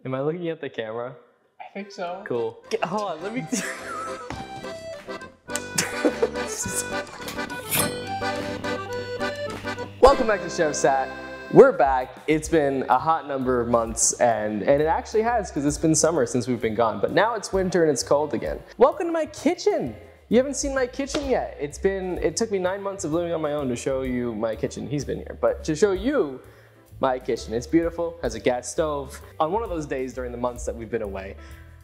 Am I looking at the camera? I think so. Cool. Hold on, let me... Welcome back to Shef Satt. We're back. It's been a hot number of months, and it actually has, because it's been summer since we've been gone, but now it's winter and it's cold again. Welcome to my kitchen. You haven't seen my kitchen yet. It took me 9 months of living on my own to show you my kitchen. He's been here, but to show you my kitchen. It's beautiful, has a gas stove. On one of those days during the months that we've been away,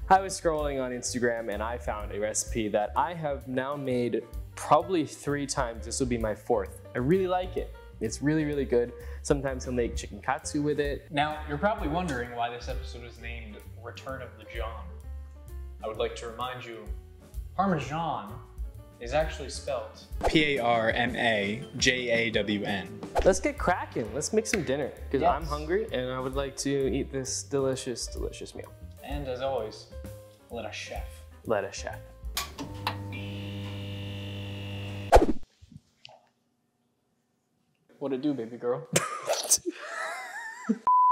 I was scrolling on Instagram and I found a recipe that I have now made probably 3 times. This will be my 4th. I really like it. It's really, really good. Sometimes he'll make chicken katsu with it. Now, you're probably wondering why this episode is named Return of the John. I would like to remind you, ParmaJAWN is actually spelled P-A-R-M-A-J-A-W-N. Let's get cracking. Let's make some dinner, because Yes. I'm hungry and I would like to eat this delicious, delicious meal. And as always, let us chef. Let us chef. What'd it do, baby girl?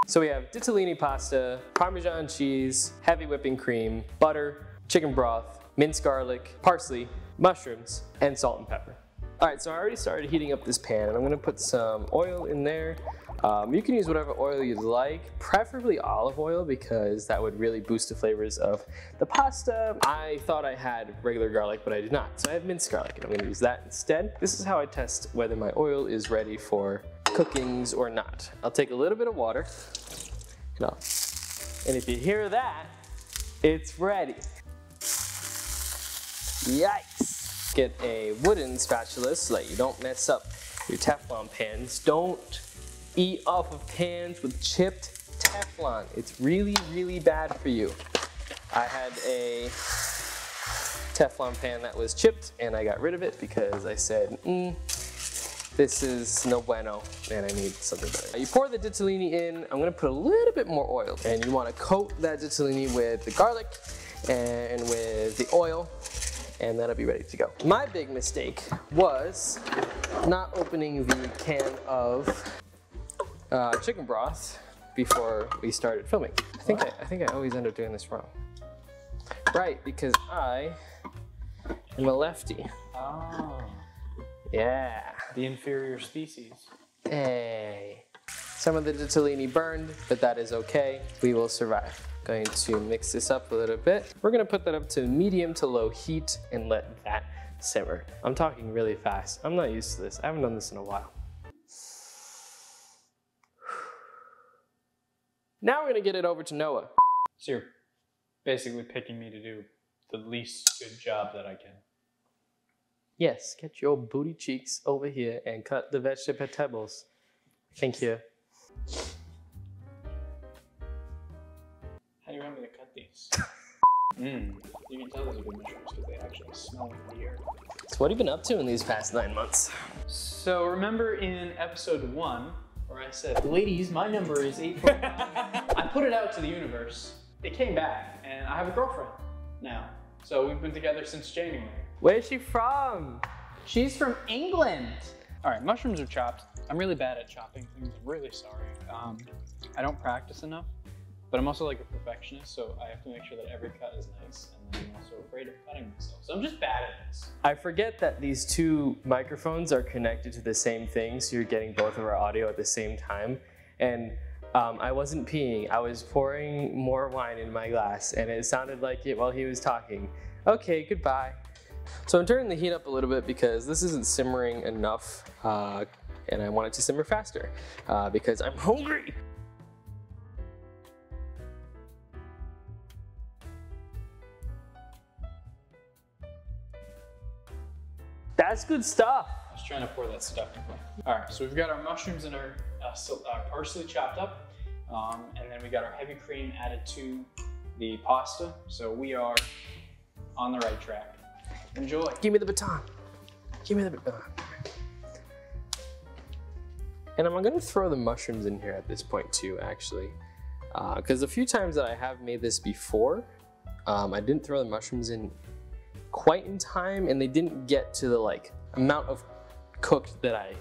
So we have ditalini pasta, Parmesan cheese, heavy whipping cream, butter, chicken broth, minced garlic, parsley, mushrooms, and salt and pepper. All right, so I already started heating up this pan, and I'm gonna put some oil in there. You can use whatever oil you'd like, preferably olive oil, because that would really boost the flavors of the pasta. I thought I had regular garlic, but I did not. So I have minced garlic, and I'm gonna use that instead. This is how I test whether my oil is ready for cookings or not. I'll take a little bit of water, and if you hear that, it's ready. Yikes! Get a wooden spatula so that you don't mess up your Teflon pans. Don't eat off of pans with chipped Teflon. It's really, really bad for you. I had a Teflon pan that was chipped and I got rid of it because I said, this is no bueno and I need something better. You pour the ditalini in. I'm gonna put a little bit more oil, and you wanna coat that ditalini with the garlic and with the oil, and that'll be ready to go. My big mistake was not opening the can of chicken broth before we started filming. I think I always end up doing this wrong. Right, because I am a lefty. Oh. Yeah. The inferior species. Hey. Some of the ditalini burned, but that is okay. We will survive. Going to mix this up a little bit. We're gonna put that up to medium to low heat and let that simmer. I'm talking really fast. I'm not used to this. I haven't done this in a while. Now we're gonna get it over to Noah. So you're basically picking me to do the least good job that I can. Yes, get your booty cheeks over here and cut the vegetables. Thank you. How do you want me to cut these? You can tell those are good mushrooms because they actually smell weird. So what have you been up to in these past 9 months? So remember in episode 1 where I said, ladies, my number is 845. I put it out to the universe. It came back and I have a girlfriend now. So we've been together since January. Where's she from? She's from England. All right, mushrooms are chopped. I'm really bad at chopping things. I'm really sorry. I don't practice enough, but I'm also like a perfectionist, so I have to make sure that every cut is nice, and then I'm also afraid of cutting myself. So I'm just bad at this. I forget that these 2 microphones are connected to the same thing, so you're getting both of our audio at the same time. And I wasn't peeing, I was pouring more wine in my glass, and it sounded like it while he was talking. Okay, goodbye. So I'm turning the heat up a little bit because this isn't simmering enough, and I want it to simmer faster because I'm hungry. That's good stuff. I was trying to pour that stuff in. All right, so we've got our mushrooms and our parsley chopped up, and then we got our heavy cream added to the pasta. So we are on the right track. Enjoy. Give me the baton. Give me the baton. And I'm gonna throw the mushrooms in here at this point too, actually. Because a few times that I have made this before, I didn't throw the mushrooms in quite in time, and they didn't get to the amount of cooked that I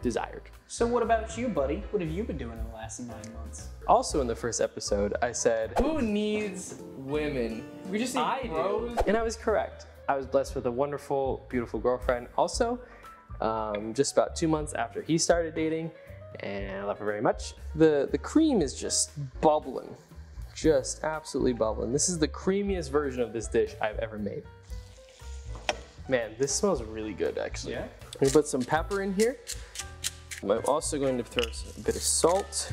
desired. So what about you, buddy? What have you been doing in the last 9 months? Also in the first episode, I said, who needs women? We just need bros. And I was correct. I was blessed with a wonderful, beautiful girlfriend. Also, just about 2 months after he started dating, and I love her very much. The cream is just bubbling, just absolutely bubbling. This is the creamiest version of this dish I've ever made. Man, this smells really good, actually. Yeah. I'm gonna put some pepper in here. I'm also going to throw a bit of salt.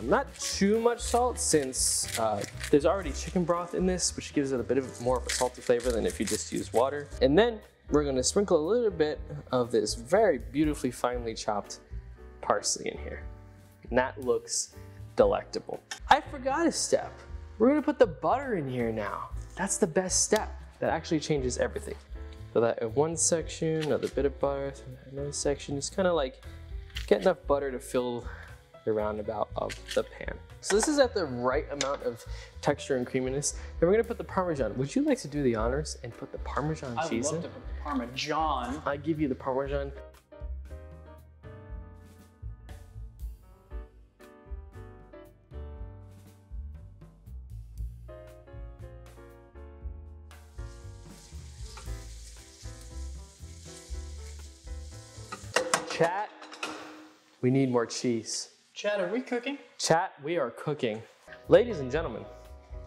Not too much salt, since there's already chicken broth in this, which gives it a bit of more of a salty flavor than if you just use water. And then we're gonna sprinkle a little bit of this very beautifully finely chopped parsley in here. And that looks delectable. I forgot a step. We're gonna put the butter in here now. That's the best step. That actually changes everything. So that in one section, another bit of butter, another section, just kind of like get enough butter to fill the roundabout of the pan. So this is at the right amount of texture and creaminess. Then we're gonna put the Parmesan. Would you like to do the honors and put the Parmesan cheese in? I'd love to put the Parmesan. I give you the Parmesan. Chat, we need more cheese. Chad, are we cooking? Chat, we are cooking. Ladies and gentlemen,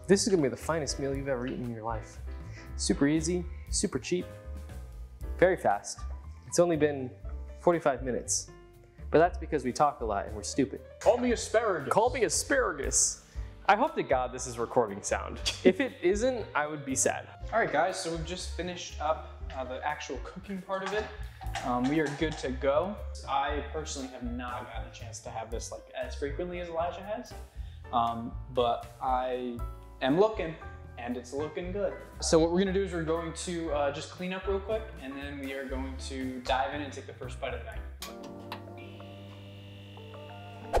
this is gonna be the finest meal you've ever eaten in your life. Super easy, super cheap, very fast. It's only been 45 minutes, but that's because we talk a lot and we're stupid. Call me asparagus. Call me asparagus. I hope to God this is recording sound. If it isn't, I would be sad. All right, guys, so we've just finished up the actual cooking part of it. We are good to go. I personally have not gotten a chance to have this like as frequently as Elijah has, but I am looking, and it's looking good. So what we're gonna do is we're going to just clean up real quick, and then we are going to dive in and take the first bite of the night.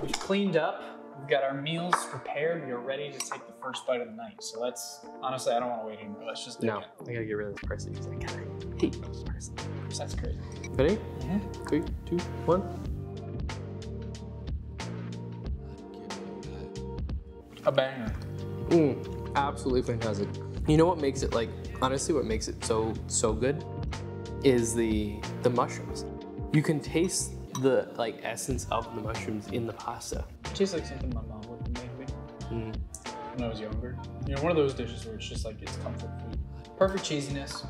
We've cleaned up, we've got our meals prepared, we are ready to take the first bite of the night. So let's, honestly, I don't wanna wait anymore, let's just dig in. I gotta get rid of this parsley because I kinda hate this parsley. That's crazy. Ready? Mm-hmm. 3, 2, 1. A banger. Absolutely fantastic. You know what makes it, like, honestly, what makes it so good is the mushrooms. You can taste the like essence of the mushrooms in the pasta. It tastes like something my mom would make me when I was younger. You know, one of those dishes where it's just like it's comfort food. Perfect cheesiness,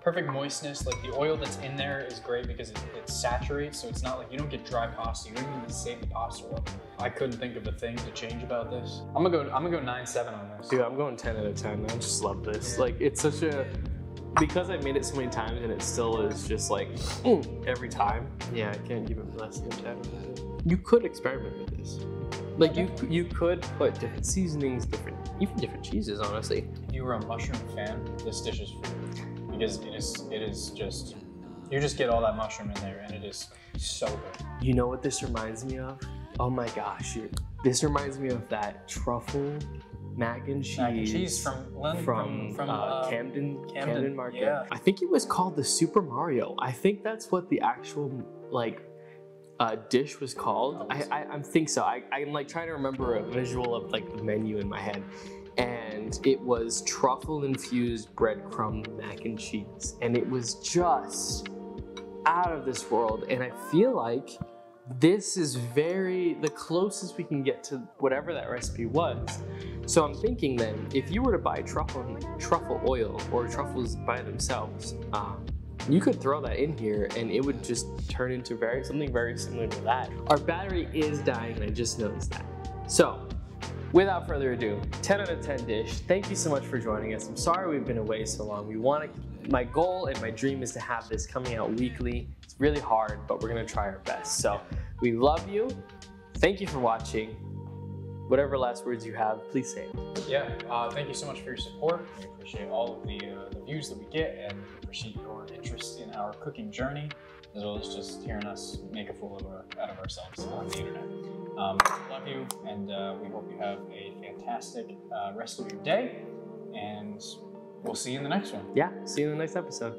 perfect moistness. Like the oil that's in there is great because it saturates, so it's not like you don't get dry pasta. You don't even save the pasta oil. I couldn't think of a thing to change about this. I'm gonna go 9-7 on this. Dude, I'm going 10 out of 10. I just love this. Yeah. Like it's such a, because I made it so many times and it still is just like every time. Yeah, I can't give it less than 10. You could experiment with this. Like you could put different seasonings, even different cheeses, honestly. If you were a mushroom fan, this dish is for you. Because it is just, you just get all that mushroom in there and it is so good. You know what this reminds me of? Oh my gosh, this reminds me of that truffle mac and cheese. Mac and cheese from Camden Market. Yeah. I think it was called the Super Mario. I think that's what the actual like dish was called. I think so. I'm like trying to remember a visual of like the menu in my head. And it was truffle infused breadcrumb mac and cheese. And it was just out of this world. And I feel like this is the closest we can get to whatever that recipe was. So I'm thinking then, if you were to buy truffle oil or truffles by themselves, you could throw that in here and it would just turn into something very similar to that. Our battery is dying and I just noticed that. So, without further ado, 10 out of 10 dish. Thank you so much for joining us. I'm sorry we've been away so long. My goal and my dream is to have this coming out weekly. It's really hard, but we're gonna try our best. So we love you. Thank you for watching. Whatever last words you have, please say it. Yeah, thank you so much for your support. We appreciate all of the views that we get, and we appreciate your interest in our cooking journey, as well as just hearing us make a fool out of ourselves on the internet. Love you, and we hope you have a fantastic rest of your day, and we'll see you in the next one. Yeah, see you in the next episode.